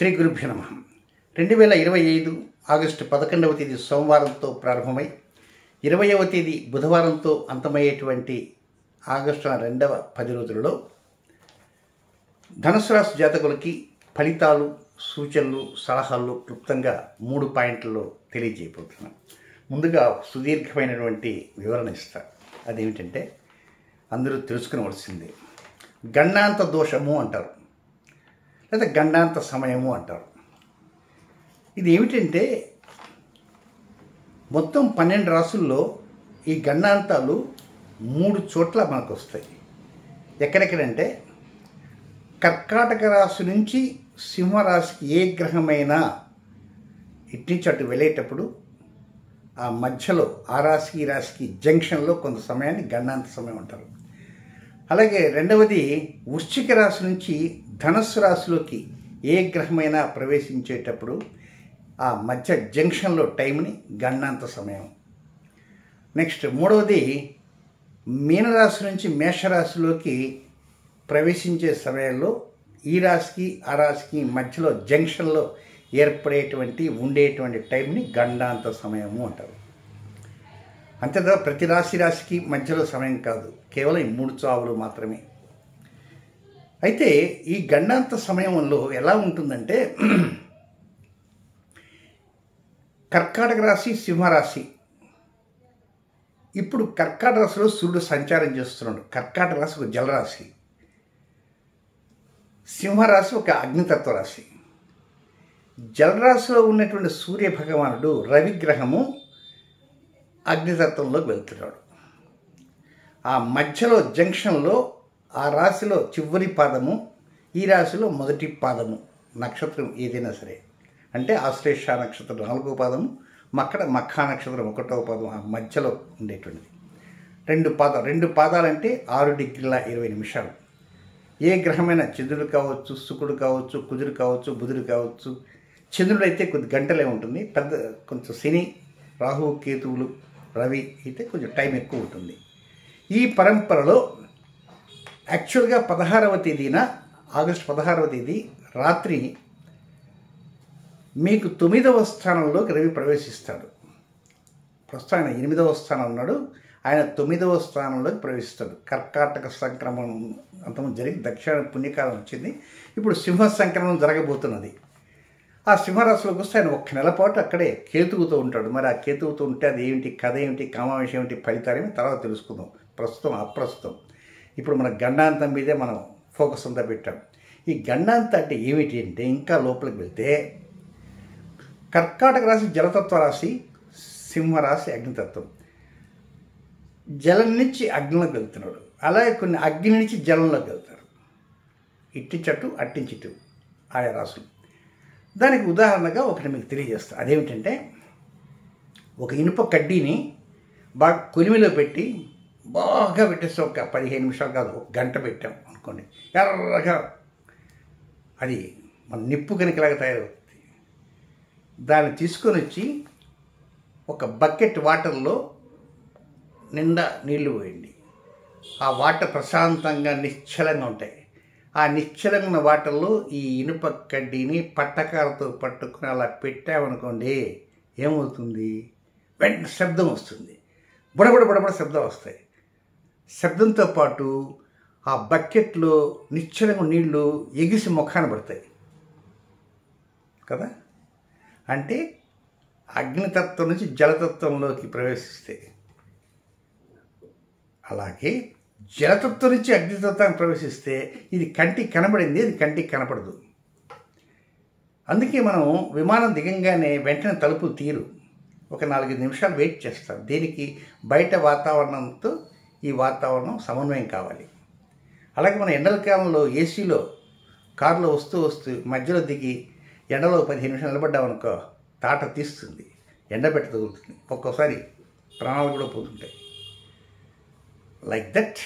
శ్రీ గురుభ్యో నమః. 2025 ఆగస్టు 11వ తేదీ సోమవారంతో ప్రారంభమై 20వ తేదీ బుధవారంతో అంతమయ్యేటువంటి ఆగస్టు 2వ 10 రోజులలో ధనుసు రాశి జాతకులకి ఫలితాలు, సూచనలు, సలహాలు క్లుప్తంగా 3 పాయింట్లలో తెలియజేయబోతున్నాను. ముందుగా సుదీర్ఘమైనటువంటి వివరణ ఇస్తా. అదేమిటంటే అందరూ తెలుసుకునవలసిందే. గణాంత దోషము అంటారు, లేదా గండాంత సమయము అంటారు. ఇది ఏమిటంటే మొత్తం 12 రాసుల్లో ఈ గణాంతాలు 3 చోట్ల మనకు వస్తాయి. ఎక్కడెక్కడంటే కర్కాటక రాశి నుంచి సింహరాశికి ఏ గ్రహమైనా ఇట్నుంచి అటు వెళ్ళేటప్పుడు ఆ మధ్యలో ఆ రాశికి ఈ రాశికి జంక్షన్లో కొంత సమయాన్ని గణాంత సమయం అంటారు. అలాగే రెండవది వృశ్చిక రాశి నుంచి ధనుస్సు రాశిలోకి ఏ గ్రహమైనా ప్రవేశించేటప్పుడు ఆ మధ్య జంక్షన్లో టైంని గణాంత సమయం. నెక్స్ట్ మూడవది మీనరాశి నుంచి మేషరాశిలోకి ప్రవేశించే సమయంలో ఈ రాశికి ఆ రాశికి మధ్యలో జంక్షన్లో ఏర్పడేటువంటి ఉండేటువంటి టైంని గణాంత సమయము అంటారు. అంతేదా ప్రతి రాశికి మధ్యలో సమయం కాదు, కేవలం ఈ 3 చావులు మాత్రమే. అయితే ఈ గణాంత సమయంలో ఎలా ఉంటుందంటే కర్కాటక రాశి, సింహరాశి. ఇప్పుడు కర్కాటక రాశిలో సూర్యుడు సంచారం చేస్తున్నాడు. కర్కాటక రాశి ఒక జలరాశి, సింహరాశి ఒక అగ్నితత్వ రాశి. జలరాశిలో ఉన్నటువంటి సూర్య భగవానుడు రవిగ్రహము అగ్నితత్వంలోకి వెళ్తున్నాడు. ఆ మధ్యలో జంక్షన్లో ఆ రాశిలో చివరి పాదము, ఈ రాశిలో మొదటి పాదము, నక్షత్రం ఏదైనా సరే, అంటే ఆశ్లేష నక్షత్రం 4వ పాదము, మఖా నక్షత్రం 1వ పాదం, ఆ మధ్యలో ఉండేటువంటిది. 2 పాదాలంటే 6 డిగ్రీల 20 నిమిషాలు. ఏ గ్రహమైనా చంద్రుడు కావచ్చు, శుక్రుడు కావచ్చు, కుజుడు కావచ్చు, బుధుడు కావచ్చు. చంద్రుడు అయితే కొద్ది గంటలే ఉంటుంది, కొంచెం శని, రాహు, కేతువులు, రవి అయితే కొంచెం టైం ఎక్కువ ఉంటుంది. ఈ పరంపరలో యాక్చువల్గా 16వ తేదీన ఆగస్టు 16వ తేదీ రాత్రి మీకు 9వ స్థానంలోకి రవి ప్రవేశిస్తాడు. ప్రస్తుతం ఆయన 8వ స్థానం ఉన్నాడు, ఆయన 9వ స్థానంలోకి ప్రవేశిస్తాడు. కర్కాటక సంక్రమణం అంతం జరిగి దక్షిణ పుణ్యకాలం వచ్చింది. ఇప్పుడు సింహ సంక్రమణం జరగబోతున్నది. ఆ సింహరాశిలోకి వస్తే ఆయన 1 నెల పాటు అక్కడే కేతువుతో ఉంటాడు. మరి ఆ కేతువుతో ఉంటే అది ఏమిటి, కథ ఏమిటి, కామావేశం ఏమిటి, ఫలితాలేమి తర్వాత తెలుసుకుందాం. ప్రస్తుతం అప్రస్తుతం ఇప్పుడు మన గణాంతం మీదే మనం ఫోకస్ అంతా పెట్టాం. ఈ గణాంతం అంటే ఏమిటి అంటే ఇంకా లోపలికి వెళ్తే కర్కాటక రాశి జలతత్వ రాశి, సింహరాశి అగ్నితత్వం. జలం నుంచి అగ్నిలోకి వెళ్తున్నాడు. అలాగే కొన్ని అగ్ని నుంచి జలంలోకి వెళ్తారు. ఇట్టించట్టు అట్టించిట్టు ఆయా రాశులు. దానికి ఉదాహరణగా ఒకటి మీకు తెలియజేస్తాను. అదేమిటంటే ఒక ఇనుప కడ్డీని బాగా కొలిమిలో పెట్టి బాగా పెట్టేస్తే ఒక 15 నిమిషాలు కాదు, 1 గంట పెట్టాం అనుకోండి, ఎర్రగా అది మన నిప్పు కనికలాగా తయారవుతుంది. దాన్ని తీసుకొని వచ్చి ఒక బకెట్ వాటర్లో నిండా నీళ్లు పోయండి. ఆ వాటర్ ప్రశాంతంగా నిశ్చలంగా ఉంటాయి. ఆ నిశ్చలమైన వాటర్లో ఈ ఇనుప కడ్డీని పట్టకాలతో పట్టుకుని అలా పెట్టామనుకోండి, ఏమవుతుంది, వెంటనే శబ్దం వస్తుంది. బుడబడ శబ్దం వస్తాయి. శబ్దంతో పాటు ఆ బకెట్లో నిశ్చలంగా నీళ్లు ఎగిసి ముఖాన పడతాయి కదా. అంటే అగ్నితత్వం నుంచి జలతత్వంలోకి ప్రవేశిస్తే, అలాగే జలతత్వం నుంచి అగ్నితత్వానికి ప్రవేశిస్తే ఇది కంటికి కనబడింది, ఇది కంటికి కనపడదు. అందుకే మనం విమానం దిగంగానే వెంటనే తలుపులు తీరు, ఒక 4-5 నిమిషాలు వెయిట్ చేస్తాం. దీనికి బయట వాతావరణంతో ఈ వాతావరణం సమన్వయం కావాలి. అలాగే మన ఎండల కాలంలో ఏసీలో కారులో వస్తూ మధ్యలో దిగి ఎండలో 15 నిమిషాలు నిలబడ్డామనుకో తాట తీస్తుంది, ఎండ పెట్ట తగులుతుంది, ఒక్కోసారి ప్రాణాలు కూడా పోతుంటాయి. లైక్ దట్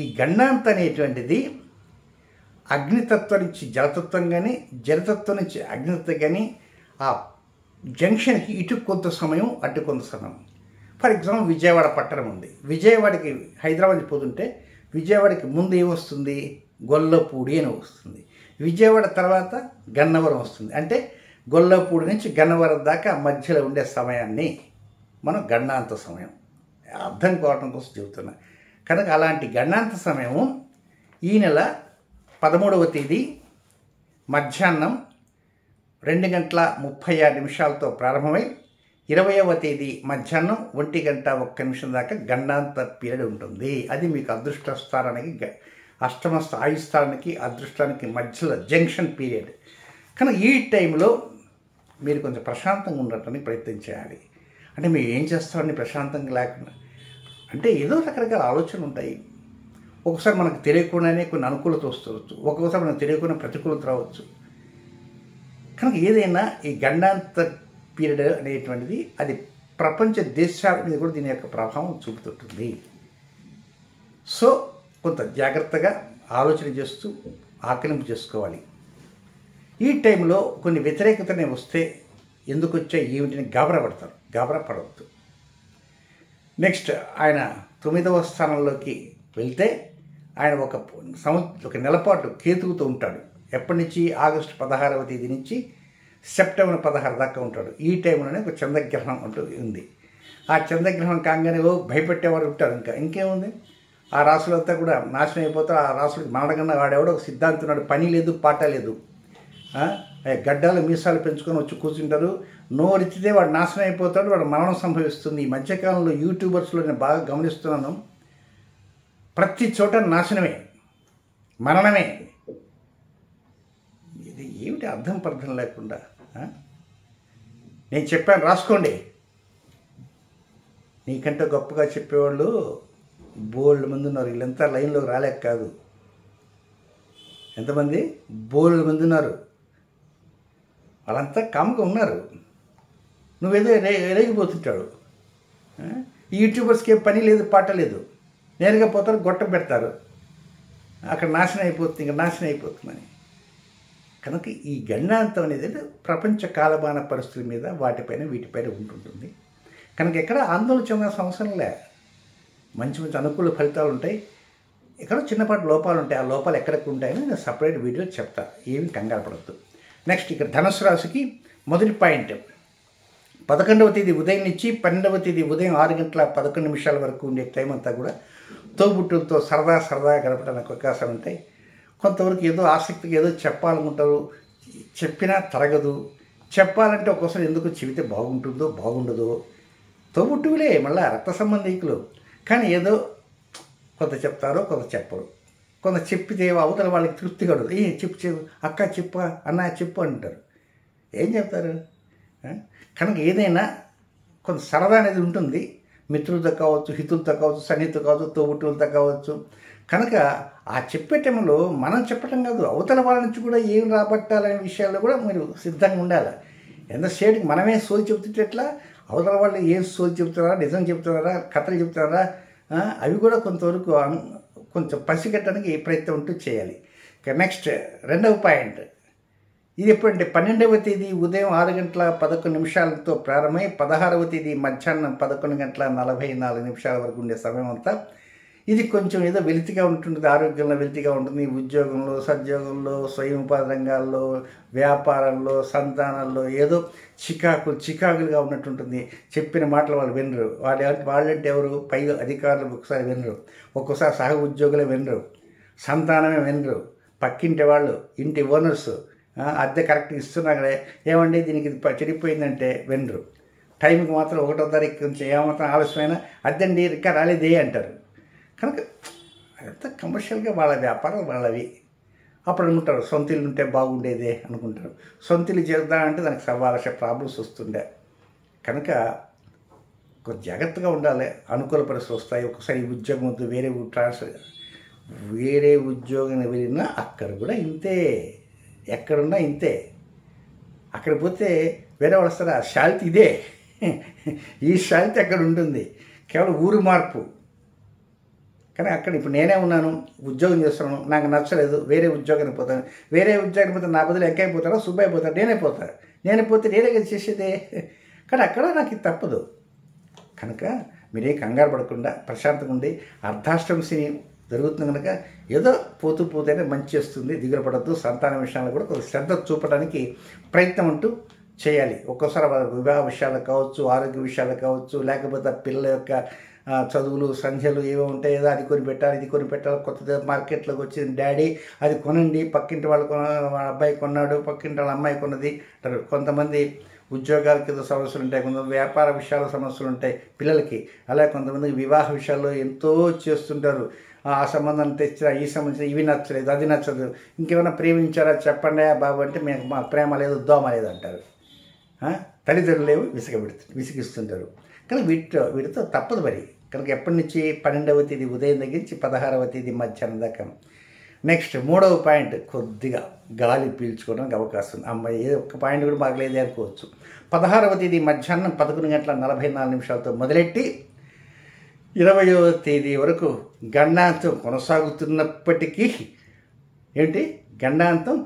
ఈ గణాంత అనేటువంటిది అగ్నితత్వం నుంచి జలతత్వం కానీ, జలతత్వం నుంచి అగ్నితత్వం కానీ ఆ జంక్షన్కి ఇటు కొంత సమయం, అటు కొంత సమయం. ఫర్ ఎగ్జాంపుల్ విజయవాడ పట్టణం ఉంది. విజయవాడకి హైదరాబాద్ పోతుంటే విజయవాడకి ముందు ఏమొస్తుంది, గొల్లపూడి అని వస్తుంది. విజయవాడ తర్వాత గన్నవరం వస్తుంది. అంటే గొల్లపూడి నుంచి గన్నవరం దాకా మధ్యలో ఉండే సమయాన్ని మనం గణాంత సమయం అర్థం కావడం కోసం చెబుతున్నా. కనుక అలాంటి గణాంత సమయము ఈ నెల 13వ తేదీ మధ్యాహ్నం 2:36 ప్రారంభమై 20వ తేదీ మధ్యాహ్నం 1:01 దాకా గణాంత పీరియడ్ ఉంటుంది. అది మీకు అదృష్ట స్థానానికి అష్టమ ఆయుస్థానానికి అదృష్టానికి మధ్యలో జంక్షన్ పీరియడ్. కానీ ఈ టైంలో మీరు కొంచెం ప్రశాంతంగా ఉండటానికి ప్రయత్నం చేయాలి. అంటే మీరు ఏం చేస్తారని ప్రశాంతంగా లేకుండా అంటే ఏదో రకరకాల ఆలోచనలు ఉంటాయి. ఒకసారి మనకు తెలియకుండానే కొన్ని అనుకూలత వస్తవచ్చు, ఒక్కొక్కసారి మనకు తెలియకుండా ప్రతికూలత రావచ్చు. కనుక ఏదైనా ఈ గణాంత పీరియడ్ అనేటువంటిది అది ప్రపంచ దేశాల మీద కూడా దీని యొక్క ప్రభావం చూపుతుంటుంది. సో కొంత జాగ్రత్తగా ఆలోచన చేస్తూ ఆకలింపు చేసుకోవాలి. ఈ టైంలో కొన్ని వ్యతిరేకతనే వస్తే ఎందుకు వచ్చే ఏమిటిని గాబరా పడతారు, గాబరా పడవద్దు. నెక్స్ట్ ఆయన 9వ స్థానంలోకి వెళ్తే ఆయన ఒక నెల పాటు కేతువుతో ఉంటాడు. ఎప్పటి నుంచి? ఆగస్టు 16వ తేదీ నుంచి సెప్టెంబర్ 16 దాకా ఉంటాడు. ఈ టైంలోనే ఒక చంద్రగ్రహణం అంటూ ఉంది. ఆ చంద్రగ్రహణం కాగానే భయపెట్టేవారు ఉంటారు. ఇంకేముంది, ఆ రాసులంతా కూడా నాశనం అయిపోతారు. ఆ రాసులకు మరణకన్నా వాడేవాడు ఒక సిద్ధాంతం ఉన్నాడు, పని లేదు పాట లేదు, గడ్డాలు మీసాలు పెంచుకొని వచ్చి కూర్చుంటారు. నోరెత్తితే వాడు నాశనం అయిపోతాడు, వాడు మరణం సంభవిస్తుంది. ఈ మధ్యకాలంలో యూట్యూబర్స్లో నేను బాగా గమనిస్తున్నాను, ప్రతి చోట నాశనమే, మరణమే. ఇది ఏమిటి అర్థం పర్థం లేకుండా? నేను చెప్పాను రాసుకోండి. నీకంటే గొప్పగా చెప్పేవాళ్ళు బోల్డ్ మంది ఉన్నారు. వీళ్ళంతా లైన్లోకి రాలేక కాదు. ఎంతమంది? బోల్డ్ మంది ఉన్నారు. వాళ్ళంతా కామ్గా ఉన్నారు. నువ్వేదో ఎరేగిపోతుంటాడు. ఈ యూట్యూబర్స్కి ఏం పని లేదు పాట లేదు, నేరుగా పోతారు, గొట్టం పెడతారు, అక్కడ నాశనం అయిపోతుంది, ఇంకా నాశనం అయిపోతుందని. కనుక ఈ గణాంతం అనేది ప్రపంచ కాలమాన పరిస్థితుల మీద వాటిపైన వీటిపైన ఉంటుంటుంది. కనుక ఎక్కడ ఆందోళన చెందాల్సిన అవసరం లే. మంచి మంచి అనుకూల ఫలితాలు ఉంటాయి, ఎక్కడో చిన్నపాటి లోపాలు ఉంటాయి. ఆ లోపాలు ఎక్కడికి ఉంటాయని నేను సపరేట్ వీడియో చెప్తా, ఏమి కంగారు పడద్దు. నెక్స్ట్ ఇక్కడ ధనుసు రాశికి మొదటి పాయింట్ 11వ తేదీ ఉదయం నుంచి 12వ తేదీ ఉదయం 6:11 వరకు ఉండే టైం అంతా కూడా తోబుట్టులతో సరదాగా గడపడానికి అవకాశాలు ఉంటాయి. కొంతవరకు ఏదో ఆసక్తిగా ఏదో చెప్పాలనుకుంటారు, చెప్పినా తరగదు. చెప్పాలంటే ఒక్కోసారి ఎందుకు చెబితే బాగుండదో. తోబుట్టువులే, మళ్ళీ రక్త సంబంధికులు, కానీ ఏదో కొంత చెప్తారో కొంత చెప్పరు. కొంత చెప్పితే అవతల వాళ్ళకి తృప్తి కలదు. చెప్పు అక్క చెప్పు, అన్న చెప్పు అంటారు. ఏం చెప్తారు? కనుక ఏదైనా కొంత సరదా అనేది ఉంటుంది. మిత్రులతో కావచ్చు, హితులతో కావచ్చు, సన్నిహితులతో కావచ్చు, తోబుట్టులతో కావచ్చు. కనుక ఆ చెప్పే టైంలో మనం చెప్పటం కాదు, అవతల వాళ్ళ నుంచి కూడా ఏం రాబట్టాలనే విషయాల్లో కూడా మీరు సిద్ధంగా ఉండాలి. ఎంతసేటికి మనమే సోది చెబుతుంటే ఎట్లా, అవతల వాళ్ళు ఏం సోది చెబుతున్నారా, నిజం చెబుతున్నారా, కథలు చెబుతున్నారా, అవి కూడా కొంతవరకు కొంచెం పసిగట్టడానికి ప్రయత్నం ఉంటూ చేయాలి. నెక్స్ట్ 2వ పాయింట్, ఇది ఎప్పుడంటే 12వ తేదీ ఉదయం 6:11 ప్రారంభమై 16వ తేదీ మధ్యాహ్నం 11:44 వరకు ఉండే సమయం అంతా ఇది కొంచెం ఏదో వెలితిగా ఉంటుంది, ఆరోగ్యంలో వెలితిగా ఉంటుంది. ఉద్యోగంలో, సద్యోగంలో, స్వయం ఉపాధి రంగాల్లో, వ్యాపారంలో, సంతానాల్లో ఏదో చికాకులుగా ఉన్నట్టుంటుంది. చెప్పిన మాటలు వాళ్ళు వినరు. వాళ్ళంటే ఎవరు? పై అధికారులు ఒకసారి వినరు, ఒక్కోసారి సహ ఉద్యోగులే వినరు, సంతానమే వినరు, పక్కింటి వాళ్ళు, ఇంటి ఓనర్స్ అద్దె కరెక్ట్ ఇస్తున్నారే, ఏమండి దీనికి చెడిపోయిందంటే వినరు. టైంకి మాత్రం 1వ తారీఖు కొంచెం ఏమాత్రం ఆలస్యమైనా అద్దండి ఇంకా రాలేదే అంటారు. కనుక అదంతా కమర్షియల్గా వాళ్ళ వ్యాపారాలు వాళ్ళవి. అప్పుడు అనుకుంటారు సొంత ఇల్లు ఉంటే బాగుండేదే అనుకుంటారు. సొంత ఇల్లు చేద్దామంటే దానికి సవాలక్ష ప్రాబ్లమ్స్ వస్తుండే. కనుక కొంచెం జాగ్రత్తగా ఉండాలి. అనుకూల పరిస్థితులు వస్తాయి. ఒకసారి ఉద్యోగం వద్దు, వేరే ఉద్యోగం వెళ్ళినా అక్కడ కూడా ఇంతే, ఎక్కడున్నా ఇంతే. అక్కడ పోతే వేరే వాళ్ళు వస్తారు, ఆ శాలిటీ ఇదే, ఈ శాలిటీ అక్కడ ఉంటుంది, కేవలం ఊరు మార్పు. కానీ అక్కడ ఇప్పుడు నేనే ఉన్నాను, ఉద్యోగం చేస్తున్నాను, నాకు నచ్చలేదు, వేరే ఉద్యోగానికి పోతాను. వేరే ఉద్యోగానికి పోతే నా బదులు ఎంకై పోతాడో సుబ్బయ్య పోతాడు, నేనే పోతే నేనే కదా చేసేదే. కానీ అక్కడ నాకు ఇది తప్పదు. కనుక మీరే కంగారు పడకుండా ప్రశాంతంగా ఉండి, అర్ధాష్టమ శని జరుగుతుంది కనుక ఏదో పోతూ పోతేనే మంచి వస్తుంది, దిగులు పడద్దు. సంతాన విషయాల్లో కూడా కొంత శ్రద్ధ చూపడానికి ప్రయత్నం అంటూ చేయాలి. ఒక్కోసారి వాళ్ళ వివాహ విషయాలు కావచ్చు, ఆరోగ్య విషయాలు కావచ్చు, లేకపోతే పిల్లల యొక్క చదువులు సంధ్యలు ఏవో ఉంటాయి, ఏదో అది కొని పెట్టాలి, ఇది కొని పెట్టాలి, కొత్తది మార్కెట్లోకి వచ్చింది డాడీ అది కొనండి, పక్కింటి వాళ్ళ అబ్బాయి కొన్నాడు, పక్కింటి వాళ్ళ అమ్మాయి కొన్నది అంటారు. కొంతమంది ఉద్యోగాలకి ఏదో సమస్యలు ఉంటాయి, కొంతమంది వ్యాపార విషయాల సమస్యలు ఉంటాయి పిల్లలకి. అలాగే కొంతమందికి వివాహ విషయాల్లో ఎంతో చేస్తుంటారు. ఆ సంబంధం తెచ్చినా ఈ సంబంధించిన ఇవి నచ్చలేదు, అది నచ్చదు, ఇంకేమైనా ప్రేమించారా చెప్పండి బాబు అంటే మేము మా ప్రేమ లేదు, దోమ లేదు అంటారు. తల్లిదండ్రులు ఏమో విసిగిస్తుంటారు. కానీ వీటితో తప్పదు మరి. కనుక ఎప్పటి నుంచి 12వ తేదీ ఉదయం దగ్గర నుంచి 16వ తేదీ మధ్యాహ్నం దాకా. నెక్స్ట్ 3వ పాయింట్, కొద్దిగా గాలి పీల్చుకోవడానికి అవకాశం ఉంది. అమ్మాయి ఏ ఒక్క పాయింట్ కూడా బాగలేదు అనుకోవచ్చు. 16వ తేదీ మధ్యాహ్నం 11:44 మొదలెట్టి 20వ తేదీ వరకు గండాంతం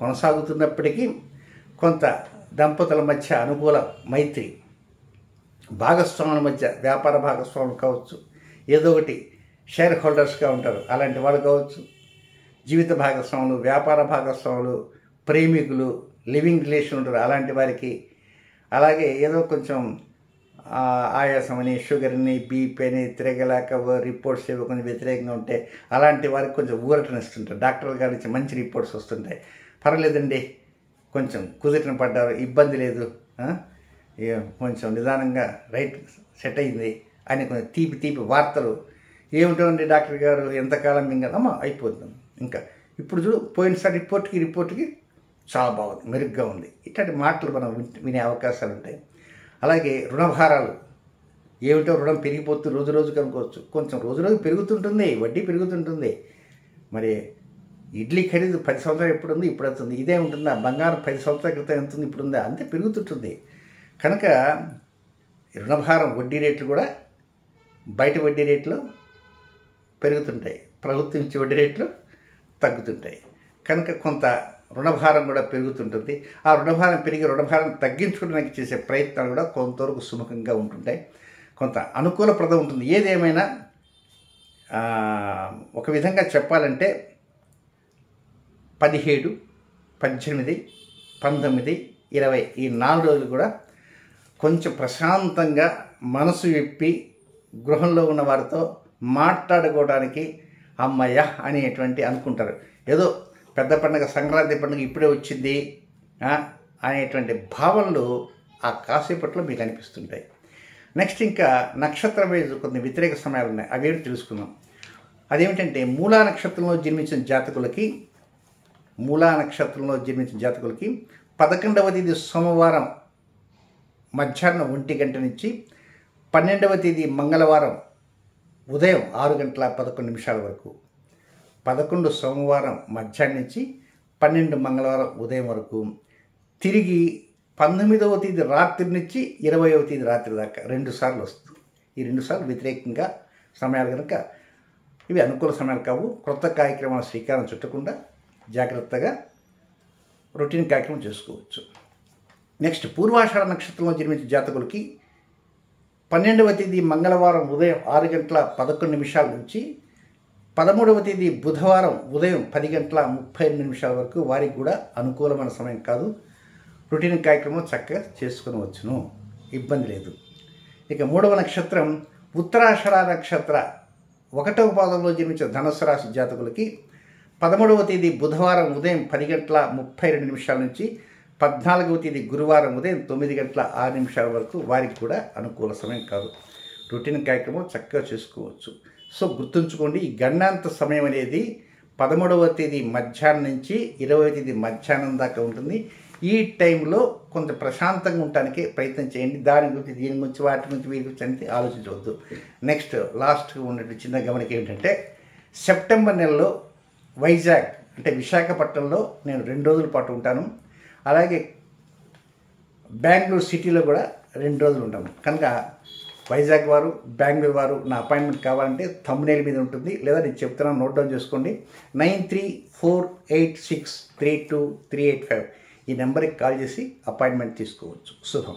కొనసాగుతున్నప్పటికీ కొంత దంపతుల మధ్య అనుకూల మైత్రి, భాగస్వాముల మధ్య వ్యాపార భాగస్వాములు కావచ్చు, ఏదో ఒకటి షేర్ హోల్డర్స్గా ఉంటారు అలాంటి వాళ్ళు కావచ్చు, జీవిత భాగస్వాములు, వ్యాపార భాగస్వాములు, ప్రేమికులు, లివింగ్ రిలేషన్ ఉంటారు అలాంటి వారికి, అలాగే ఏదో కొంచెం ఆయాసమని, షుగర్ని, బీపీ అని, తిరగలేక రిపోర్ట్స్ ఏవో కొంచెం వ్యతిరేకంగా ఉంటే అలాంటి వారికి కొంచెం ఊరటనిస్తుంటారు. డాక్టర్ గారి నుంచి మంచి రిపోర్ట్స్ వస్తుంటాయి. పర్వాలేదండి, కొంచెం కుదిరిన పడ్డారు, ఇబ్బంది లేదు, కొంచెం నిదానంగా రైట్ సెట్ అయింది అని కొంచెం తీపి వార్తలు ఏమిటండి డాక్టర్ గారు ఎంతకాలం మింగదమ్మా అయిపోతుంది. ఇంకా ఇప్పుడు చూడు పోయినసారి రిపోర్ట్కి చాలా బాగుంది, మెరుగ్గా ఉంది. ఇట్లాంటి మాటలు మనం వినే అవకాశాలు ఉంటాయి. అలాగే రుణభారాలు ఏమిటో, రుణం పెరిగిపోతూ రోజుకి అనుకోవచ్చు, కొంచెం రోజు పెరుగుతుంటుంది, వడ్డీ పెరుగుతుంటుంది. మరి ఇడ్లీ ఖరీదు 10 సంవత్సరాలు ఎప్పుడు ఉంది, ఇప్పుడు అవుతుంది. ఇదే ఉంటుందా? బంగారం 10 సంవత్సరాల క్రితం ఎంత ఉంది, ఇప్పుడు ఉందా? అంతే పెరుగుతుంటుంది. కనుక రుణభారం, వడ్డీ రేట్లు కూడా బయట వడ్డీ రేట్లు పెరుగుతుంటాయి, ప్రభుత్వం ఇచ్చే వడ్డీ రేట్లు తగ్గుతుంటాయి. కనుక కొంత రుణభారం కూడా పెరుగుతుంటుంది. ఆ రుణభారం రుణభారం తగ్గించుకోవడానికి చేసే ప్రయత్నాలు కూడా కొంతవరకు సుముఖంగా ఉంటుంటాయి, కొంత అనుకూలప్రదం ఉంటుంది. ఏదేమైనా ఒక విధంగా చెప్పాలంటే 17, 18, 19, 20 ఈ 4 రోజులు కూడా కొంచెం ప్రశాంతంగా మనసు విప్పి గృహంలో ఉన్న వారితో మాట్లాడుకోవడానికి అమ్మయ్య అనేటువంటి అనుకుంటారు. ఏదో పెద్ద పండుగ సంక్రాంతి పండుగ ఇప్పుడే వచ్చింది అనేటువంటి భావనలు ఆ కాసేపట్లో మీకు అనిపిస్తుంటాయి. నెక్స్ట్ ఇంకా నక్షత్రం వైజ్ కొన్ని వ్యతిరేక సమయాలు ఉన్నాయి, అవేమి తెలుసుకుందాం. అదేమిటంటే మూలా నక్షత్రంలో జన్మించిన జాతకులకి 11వ తేదీ సోమవారం మధ్యాహ్నం 1 గంట నుంచి 12వ తేదీ మంగళవారం ఉదయం 6:11 వరకు, 11 సోమవారం మధ్యాహ్నం నుంచి 12 మంగళవారం ఉదయం వరకు, తిరిగి 19వ తేదీ రాత్రి నుంచి 20వ తేదీ రాత్రి దాకా 2 సార్లు వస్తుంది. ఈ 2 సార్లు వ్యతిరేకంగా సమయాలు కనుక ఇవి అనుకూల సమయాలు కావు. క్రొత్త కార్యక్రమాలు శ్రీకారం చుట్టకుండా జాగ్రత్తగా రొటీన్ కార్యక్రమం చేసుకోవచ్చు. నెక్స్ట్ పూర్వాషాఢ నక్షత్రంలో జన్మించిన జాతకులకి 12వ తేదీ మంగళవారం ఉదయం 6:11 నుంచి 13వ తేదీ బుధవారం ఉదయం 10:32 వరకు వారికి కూడా అనుకూలమైన సమయం కాదు. రొటీన్ కార్యక్రమం చక్కగా చేసుకునవచ్చును, ఇబ్బంది లేదు. ఇక 3వ నక్షత్రం ఉత్తరాషాఢ నక్షత్ర 1వ పాదంలో జన్మించిన ధనుస్సు రాశి జాతకులకి 13వ తేదీ బుధవారం ఉదయం 10:32 నుంచి 14వ తేదీ గురువారం ఉదయం 9:06 వరకు వారికి కూడా అనుకూల సమయం కాదు. రొటీన్ కార్యక్రమం చక్కగా చేసుకోవచ్చు. సో గుర్తుంచుకోండి, ఈ గణాంత సమయం అనేది 13వ తేదీ మధ్యాహ్నం నుంచి 20వ తేదీ మధ్యాహ్నం దాకా ఉంటుంది. ఈ టైంలో కొంత ప్రశాంతంగా ఉండటానికి ప్రయత్నం చేయండి. దీని గురించి వాటి గురించి వీటి గురించి అనేది ఆలోచించవద్దు. నెక్స్ట్ లాస్ట్గా ఉన్నట్టు చిన్న గమనిక ఏంటంటే, సెప్టెంబర్ నెలలో వైజాగ్ అంటే విశాఖపట్నంలో నేను 2 రోజుల పాటు ఉంటాను. అలాగే బెంగళూరు సిటీలో కూడా 2 రోజులు ఉంటాము. కనుక వైజాగ్ వారు, బెంగళూరు వారు నా అపాయింట్మెంట్ కావాలంటే థంబ్నెయిల్ మీద ఉంటుంది, లేదా నేను చెప్తున్నాను, నోట్ డౌన్ చేసుకోండి. 9348632385 ఈ నెంబర్కి కాల్ చేసి అపాయింట్మెంట్ తీసుకోవచ్చు. శుభం.